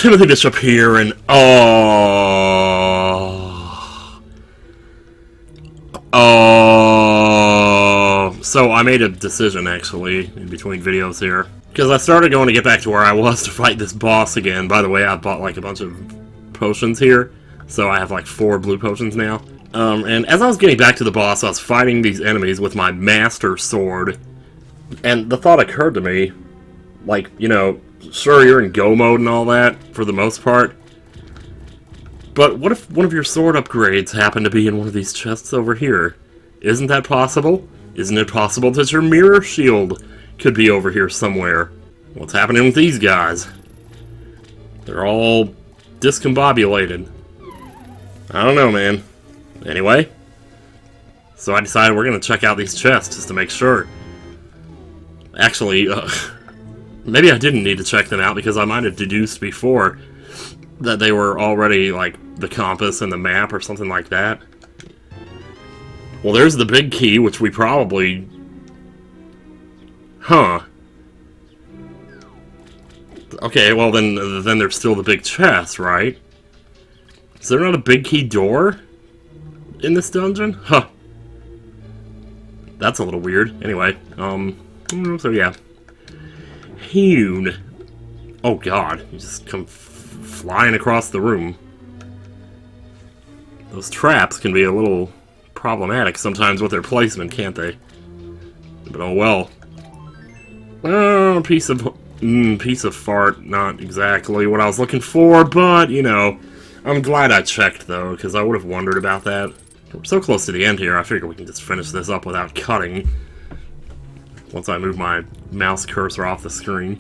Timothy Bishop here, and so I made a decision, actually, in between videos here. Because I started going to get back to where I was to fight this boss again. By the way, I bought, like, a bunch of potions here. So I have, like, 4 blue potions now. And as I was getting back to the boss, I was fighting these enemies with my Master Sword. And the thought occurred to me, like, you know, sure, you're in go mode and all that, for the most part. But what if one of your sword upgrades happened to be in one of these chests over here? Isn't that possible? Isn't it possible that your mirror shield could be over here somewhere? What's happening with these guys? They're all discombobulated. I don't know, man. Anyway, so I decided we're going to check out these chests just to make sure. Actually, maybe I didn't need to check them out because I might have deduced before that they were already, like, the compass and the map or something like that. Well, there's the big key, which we probably... Huh. Okay, well then there's still the big chest, right? Is there not a big key door in this dungeon? Huh. That's a little weird. Anyway, so yeah. Hewn. Oh god, you just come flying across the room. Those traps can be a little problematic sometimes with their placement, can't they? But oh well. Oh, piece of fart, not exactly what I was looking for, but, you know, I'm glad I checked, though, because I would have wondered about that. We're so close to the end here, I figure we can just finish this up without cutting. Once I move my mouse cursor off the screen.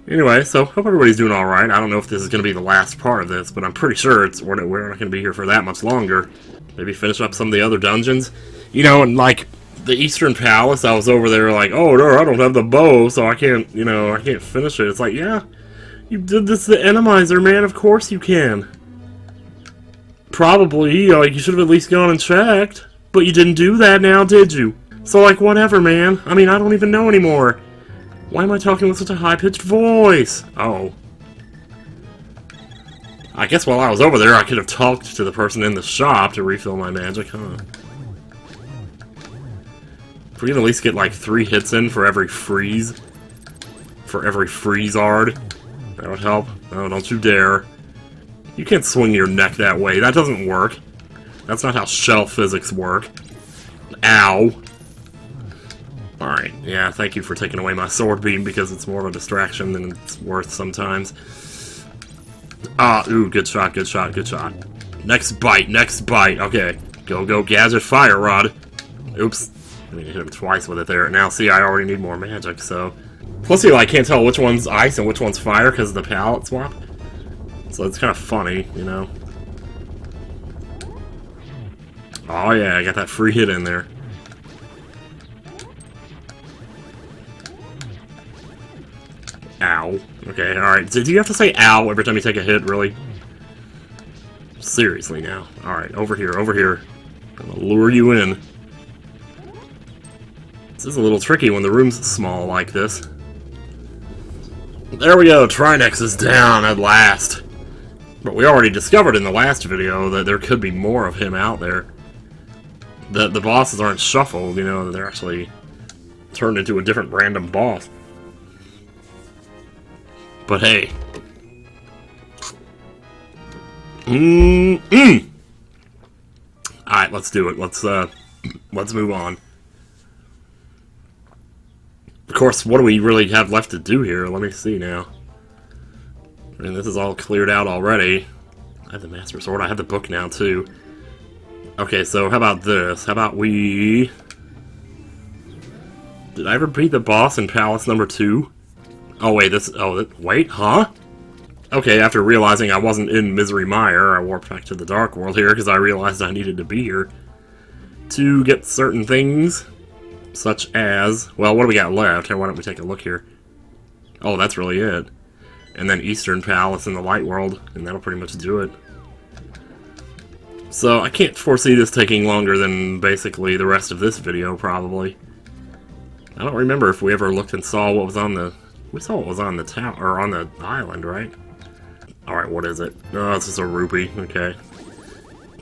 Anyway, so hope everybody's doing alright. I don't know if this is going to be the last part of this, but I'm pretty sure we're not going to be here for that much longer. Maybe finish up some of the other dungeons. You know, and like the Eastern Palace, I was over there like, oh no, I don't have the bow, so I can't, you know, I can't finish it. It's like, yeah, you did this to the Enemizer, man, of course you can. Probably, like, you should have at least gone and checked. But you didn't do that now, did you? So, like, whatever, man. I mean, I don't even know anymore. Why am I talking with such a high-pitched voice? Oh. I guess while I was over there, I could have talked to the person in the shop to refill my magic, huh? If we can at least get, like, 3 hits in for every freeze. For every freeze-ard. That would help. Oh, don't you dare. You can't swing your neck that way. That doesn't work. That's not how shell physics work. Ow. Alright, yeah, thank you for taking away my sword beam because it's more of a distraction than it's worth sometimes. Ah, ooh, good shot, good shot, good shot. Next bite, next bite. Okay, go, gadget, fire rod. Oops. I mean, I hit him twice with it there. Now, see, I already need more magic, so... Plus, you, like, can't tell which one's ice and which one's fire because of the palette swap. So it's kind of funny, you know. Oh yeah, I got that free hit in there. Ow. Okay, alright. Do you have to say ow every time you take a hit, really? Seriously now. Alright, over here, over here. I'm gonna lure you in. This is a little tricky when the room's small like this. There we go, Trinex is down at last. But we already discovered in the last video that there could be more of him out there. That the bosses aren't shuffled, you know, they're actually turned into a different random boss. But hey. Alright, let's do it. Let's move on. Of course, what do we really have left to do here? Let me see now. I mean, this is all cleared out already. I have the Master Sword. I have the book now, too. Okay, so how about this? How about we... Did I ever beat the boss in Palace number 2? Oh, wait, this... Oh, wait, huh? Okay, after realizing I wasn't in Misery Mire, I warped back to the Dark World here because I realized I needed to be here to get certain things, such as... Well, what do we got left? Why don't we take a look here? Oh, that's really it. And then Eastern Palace in the Light World, and that'll pretty much do it. So, I can't foresee this taking longer than basically the rest of this video, probably. I don't remember if we ever looked and saw what was on the We saw what was on the town, or on the island, right? Alright, what is it? Oh, it's just a rupee. Okay.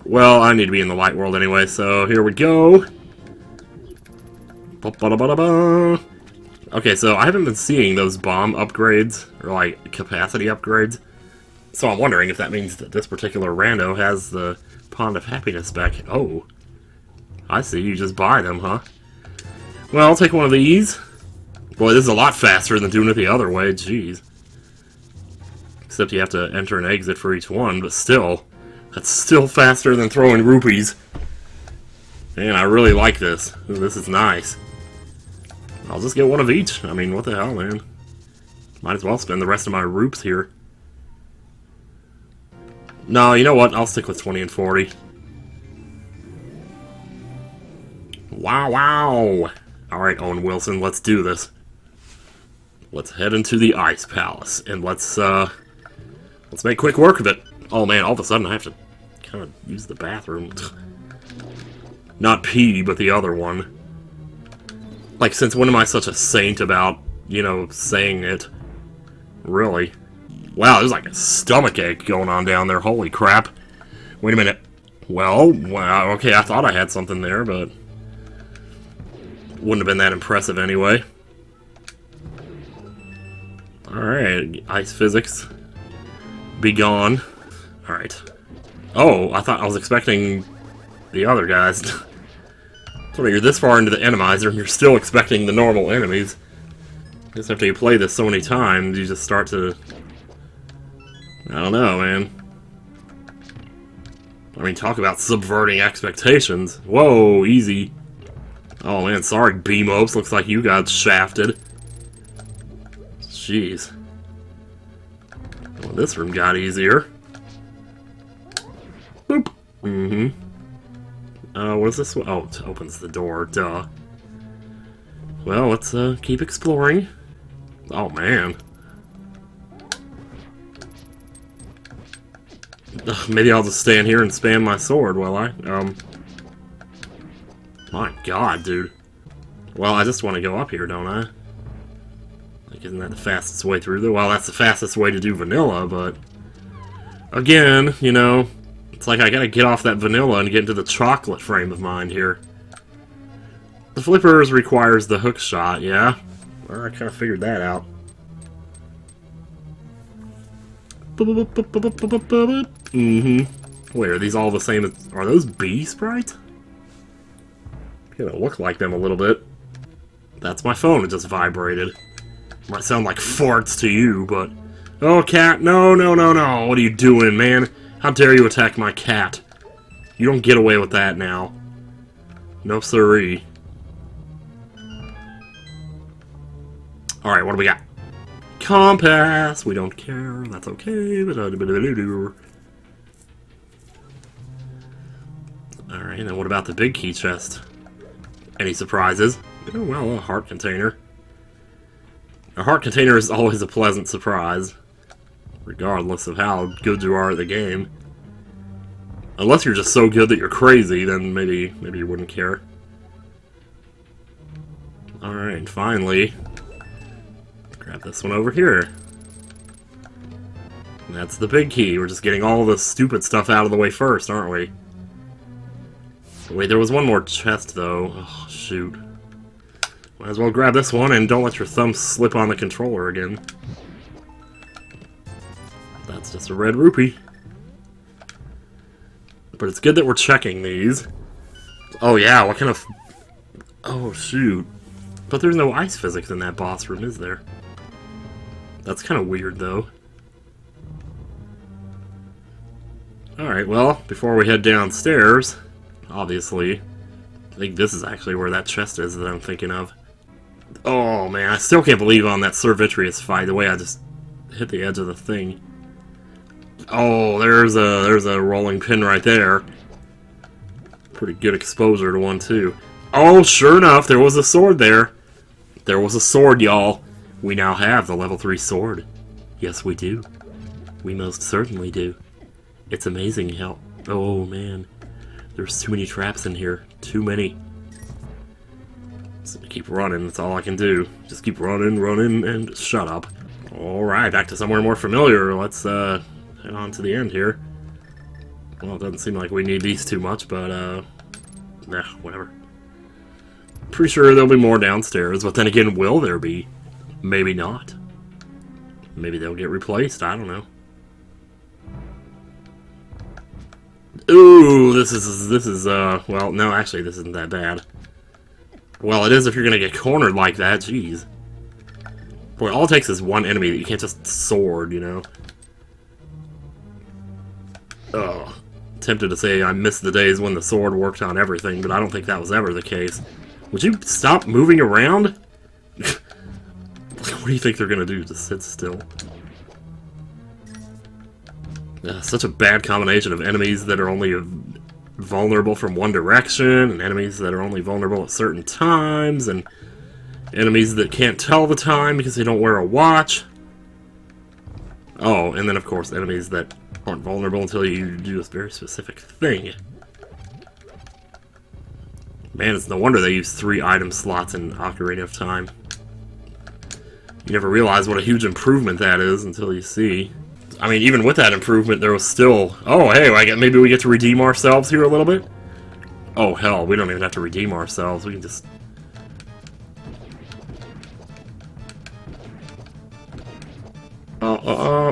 Well, I need to be in the light world anyway, so here we go. Ba-ba-da-ba-da-ba. Okay, so I haven't been seeing those bomb upgrades, or like capacity upgrades. So I'm wondering if that means that this particular rando has the Pond of Happiness back. Oh. I see, you just buy them, huh? Well, I'll take one of these. Boy, this is a lot faster than doing it the other way, jeez. Except you have to enter and exit for each one, but still. That's still faster than throwing rupees. Man, I really like this. Ooh, this is nice. I'll just get one of each. I mean, what the hell, man? Might as well spend the rest of my rupes here. No, you know what? I'll stick with 20 and 40. Wow, wow! Alright, Owen Wilson, let's do this. Let's head into the Ice Palace, and let's make quick work of it. Oh man, all of a sudden I have to kind of use the bathroom. Not pee, but the other one. Like, since when am I such a saint about, you know, saying it? Really? Wow, there's like a stomachache going on down there, holy crap. Wait a minute. Well, wow, okay, I thought I had something there, but wouldn't have been that impressive anyway. Alright, ice physics. Be gone. Alright. Oh, I thought I was expecting the other guys. So you're this far into the Enemizer and you're still expecting the normal enemies. I guess after you play this so many times, you just start to... I don't know, man. I mean, talk about subverting expectations. Whoa, easy. Oh man, sorry, Beamos. Looks like you got shafted. Jeez. Well, this room got easier. Boop. Mm-hmm. What is this one? Oh, it opens the door. Duh. Well, let's keep exploring. Oh man. Ugh, maybe I'll just stand here and spam my sword while I my god, dude. Well, I just want to go up here, don't I? Like, isn't that the fastest way through there? Well, that's the fastest way to do vanilla, but... Again, you know, it's like I gotta get off that vanilla and get into the chocolate frame of mind here. The flippers requires the hook shot, yeah? Well, I kind of figured that out. Mm-hmm. Wait, are these all the same as... Are those bee sprites? Kind of look like them a little bit. That's my phone, it just vibrated. Might sound like farts to you, but... Oh, cat, no, no, no, no. What are you doing, man? How dare you attack my cat? You don't get away with that now. No siree. Alright, what do we got? Compass! We don't care, that's okay. Alright, and what about the big key chest? Any surprises? Oh, well, a heart container. A heart container is always a pleasant surprise, regardless of how good you are at the game. Unless you're just so good that you're crazy, then maybe you wouldn't care. Alright, finally. Grab this one over here. And that's the big key. We're just getting all the stupid stuff out of the way first, aren't we? Wait, there was one more chest, though. Oh, shoot. Might as well grab this one, and don't let your thumb slip on the controller again. That's just a red rupee. But it's good that we're checking these. Oh yeah, what kind of... Oh shoot. But there's no ice physics in that boss room, is there? That's kind of weird, though. Alright, well, before we head downstairs, obviously, I think this is actually where that chest is that I'm thinking of. Oh man, I still can't believe on that Sir Vitreous fight, the way I just hit the edge of the thing. Oh, there's a rolling pin right there. Pretty good exposure to one, too. Oh, sure enough, there was a sword there. There was a sword, y'all. We now have the level 3 sword. Yes, we do. We most certainly do. It's amazing how... Oh, man. There's too many traps in here. Too many. So keep running, that's all I can do. Just keep running, and shut up. Alright, back to somewhere more familiar. Let's head on to the end here. Well, it doesn't seem like we need these too much, but nah, whatever. Pretty sure there'll be more downstairs, but then again, will there be? Maybe not. Maybe they'll get replaced, I don't know. Ooh, this is well, no, actually, this isn't that bad. Well, it is if you're gonna get cornered like that, jeez. Boy, all it takes is one enemy that you can't just sword, you know? Ugh. Tempted to say I missed the days when the sword worked on everything, but I don't think that was ever the case. Would you stop moving around? What do you think they're gonna do? Just sit still? Such a bad combination of enemies that are only vulnerable from one direction, and enemies that are only vulnerable at certain times, and enemies that can't tell the time because they don't wear a watch. Oh, and then of course enemies that aren't vulnerable until you do this very specific thing. Man, it's no wonder they use 3 item slots in Ocarina of Time. You never realize what a huge improvement that is until you see. I mean, even with that improvement, there was still... Oh, hey, maybe we get to redeem ourselves here a little bit? Oh, hell, we don't even have to redeem ourselves. We can just...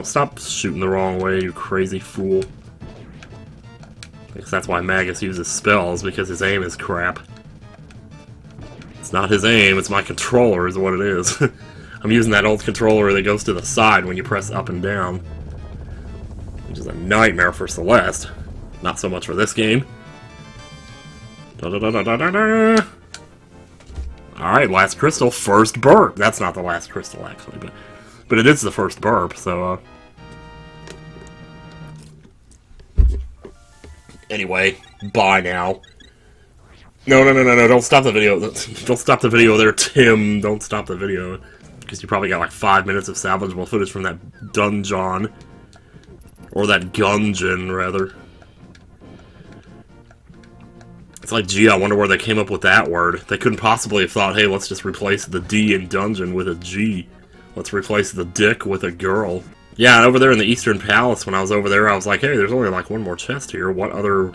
Stop shooting the wrong way, you crazy fool. I guess that's why Magus uses spells, because his aim is crap. It's not his aim, it's my controller is what it is. I'm using that old controller that goes to the side when you press up and down. Which is a nightmare for Celeste. Not so much for this game. Alright, last crystal, first burp. That's not the last crystal, actually, but it is the first burp, so, Anyway, bye now. No, don't stop the video. Don't stop the video there, Tim. Don't stop the video. Because you probably got like 5 minutes of salvageable footage from that dungeon. Or that gungeon, rather. It's like, gee, I wonder where they came up with that word. They couldn't possibly have thought, hey, let's just replace the D in dungeon with a G. Let's replace the dick with a girl. Yeah, over there in the Eastern Palace, when I was over there, I was like, hey, there's only like one more chest here. What other...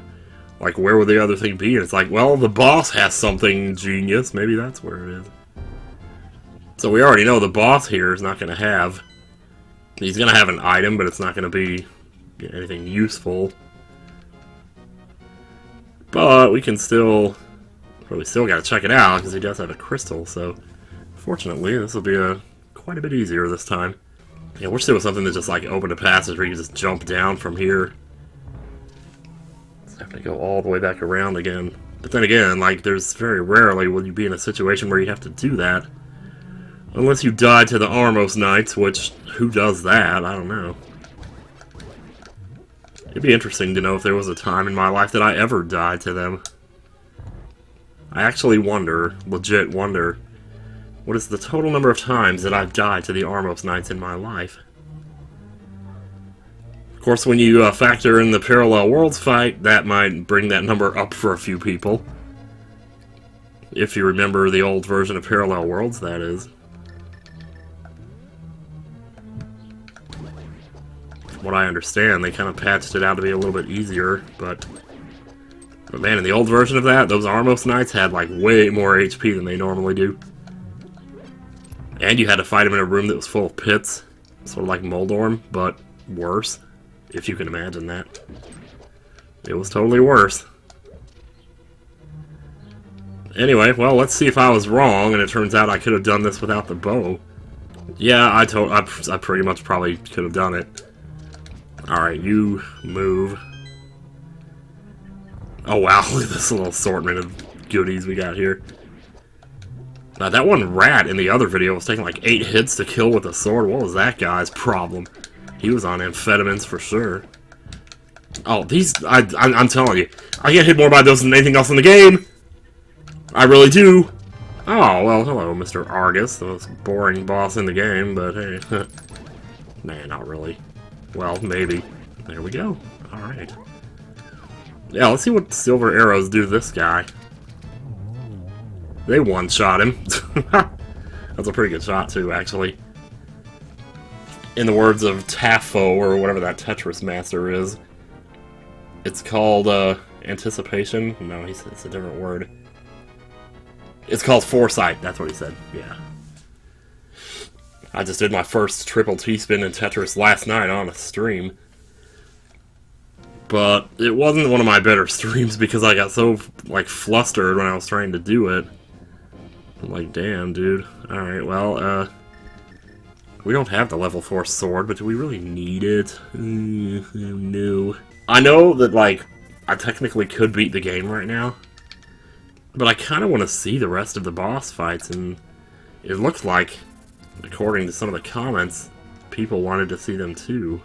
Like, where would the other thing be? And it's like, well, the boss has something genius. Maybe that's where it is. So we already know the boss here is not going to have... He's going to have an item, but it's not going to be anything useful. But we can still... Well, we still got to check it out, because he does have a crystal, so... Fortunately, this will be quite a bit easier this time. Yeah, I wish there was something that just, like, opened a passage where you could just jump down from here. Have to go all the way back around again. But then again, like, there's very rarely will you be in a situation where you have to do that. Unless you die to the Armos Knights, which, who does that? I don't know. It'd be interesting to know if there was a time in my life that I ever died to them. I actually wonder, legit wonder, what is the total number of times that I've died to the Armos Knights in my life? Of course, when you factor in the Parallel Worlds fight, that might bring that number up for a few people. If you remember the old version of Parallel Worlds, that is. From what I understand, they kind of patched it out to be a little bit easier, but man, in the old version of that, those Armos Knights had like way more HP than they normally do. And you had to fight them in a room that was full of pits, sort of like Moldorm, but worse. If you can imagine that. It was totally worse. Anyway, well, let's see if I was wrong, and it turns out I could have done this without the bow. Yeah, I pretty much probably could have done it. Alright, you move. Oh wow, look at this little assortment of goodies we got here. Now, that one rat in the other video was taking like 8 hits to kill with a sword. What was that guy's problem? He was on amphetamines for sure. Oh, these... I'm telling you. I get hit more by those than anything else in the game! I really do! Oh, well, hello, Mr. Argus, the most boring boss in the game, but hey. Nah, not really. Well, maybe. There we go. Alright. Yeah, let's see what silver arrows do to this guy. They one-shot him. That's a pretty good shot, too, actually. In the words of Taffo, or whatever that Tetris master is, it's called, anticipation? No, it's a different word. It's called foresight, that's what he said, yeah. I just did my first triple T-spin in Tetris last night on a stream. But it wasn't one of my better streams because I got so, like, flustered when I was trying to do it. I'm like, damn, dude. Alright, well, we don't have the level 4 sword, but do we really need it? No. I know that, like, I technically could beat the game right now, but I kind of want to see the rest of the boss fights, and it looks like, according to some of the comments, people wanted to see them too.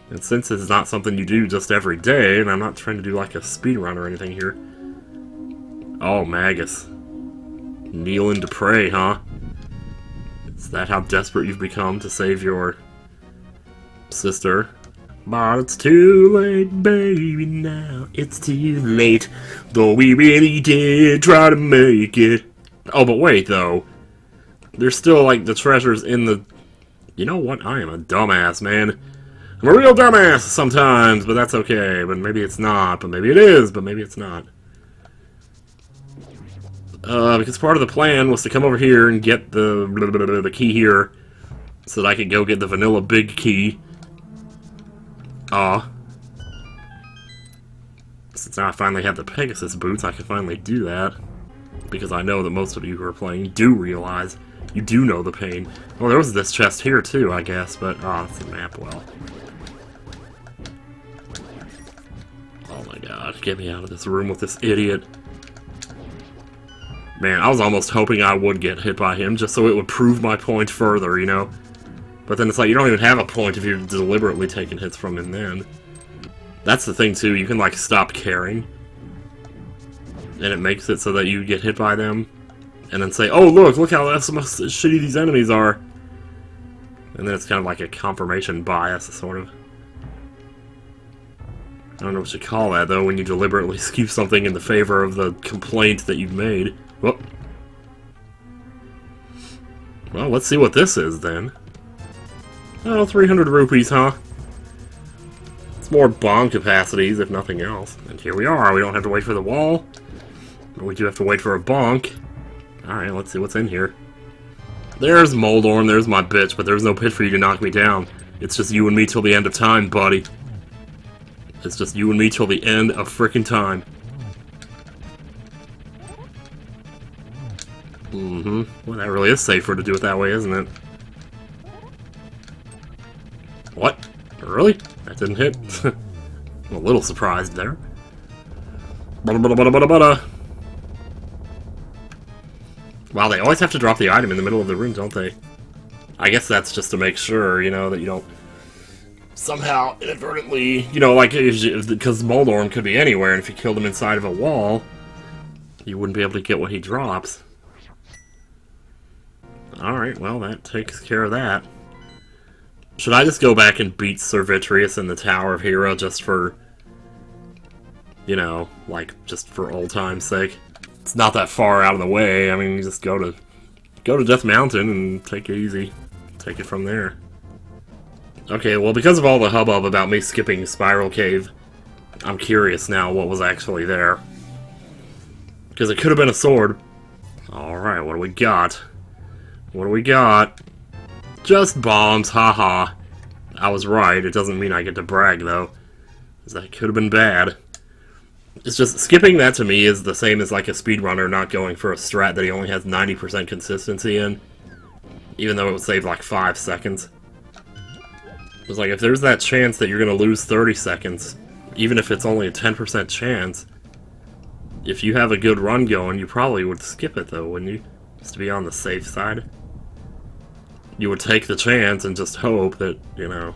And since it's not something you do just every day, and I'm not trying to do like a speedrun or anything here. Oh, Magus. Kneeling to pray, huh? Is that how desperate you've become to save your sister? But it's too late, baby, now. It's too late. Though we really did try to make it. Oh, but wait, though. There's still, like, the treasures in the... You know what? I am a dumbass, man. I'm a real dumbass sometimes, but that's okay. But maybe it's not, but maybe it is, but maybe it's not. Because part of the plan was to come over here and get the key here, so that I could go get the vanilla big key. Since now I finally have the Pegasus boots, I can finally do that. Because I know that most of you who are playing do realize, you do know the pain. Well, there was this chest here too, I guess, but, it's the map, well. Oh my god, get me out of this room with this idiot. Man, I was almost hoping I would get hit by him, just so it would prove my point further, you know? But then it's like, you don't even have a point if you're deliberately taking hits from him then. That's the thing, too, you can, like, stop caring. And it makes it so that you get hit by them, and then say, oh, look how shitty these enemies are. And then it's kind of like a confirmation bias, sort of. I don't know what you call that, though, when you deliberately skew something in the favor of the complaint that you've made. Whoop. Well, let's see what this is, then. Oh, 300 rupees, huh? It's more bomb capacities, if nothing else. And here we are. We don't have to wait for the wall. But we do have to wait for a bonk. Alright, let's see what's in here. There's Moldorm, there's my bitch, but there's no pit for you to knock me down. It's just you and me till the end of time, buddy. It's just you and me till the end of frickin' time. Well, that really is safer to do it that way, isn't it? What? Really? That didn't hit? I'm a little surprised there. Wow, they always have to drop the item in the middle of the room, don't they? I guess that's just to make sure, you know, that you don't somehow inadvertently, you know, like, because Moldorm could be anywhere, and if you killed him inside of a wall, you wouldn't be able to get what he drops. Alright, well, that takes care of that. Should I just go back and beat Servitrius in the Tower of Hero just for, you know, like, just for old time's sake? It's not that far out of the way. I mean, you just go to Death Mountain and take it easy. Take it from there. Okay, well, because of all the hubbub about me skipping Spiral Cave, I'm curious now what was actually there. Because it could have been a sword. Alright, what do we got? What do we got? Just bombs, haha. I was right, it doesn't mean I get to brag, though. Because that could have been bad. It's just, skipping that to me is the same as like a speedrunner not going for a strat that he only has 90% consistency in. Even though it would save like 5 seconds. It's like, if there's that chance that you're going to lose 30 seconds, even if it's only a 10% chance, if you have a good run going, you probably would skip it though, wouldn't you? Just to be on the safe side. You would take the chance and just hope that, you know...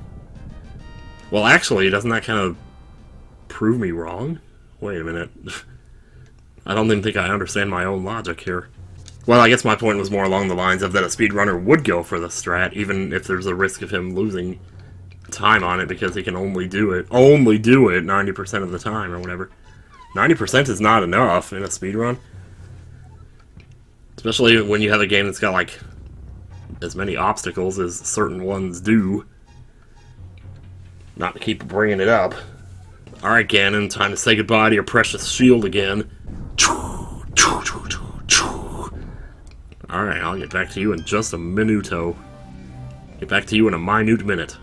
Well, actually, doesn't that kind of prove me wrong? Wait a minute. I don't even think I understand my own logic here. Well, I guess my point was more along the lines of that a speedrunner would go for the strat, even if there's a risk of him losing time on it because he can only do it 90% of the time or whatever. 90% is not enough in a speedrun. Especially when you have a game that's got, like, as many obstacles as certain ones do. Not to keep bringing it up. Alright, Ganon, time to say goodbye to your precious shield again. Alright, I'll get back to you in just a minuto. Get back to you in a minute minute.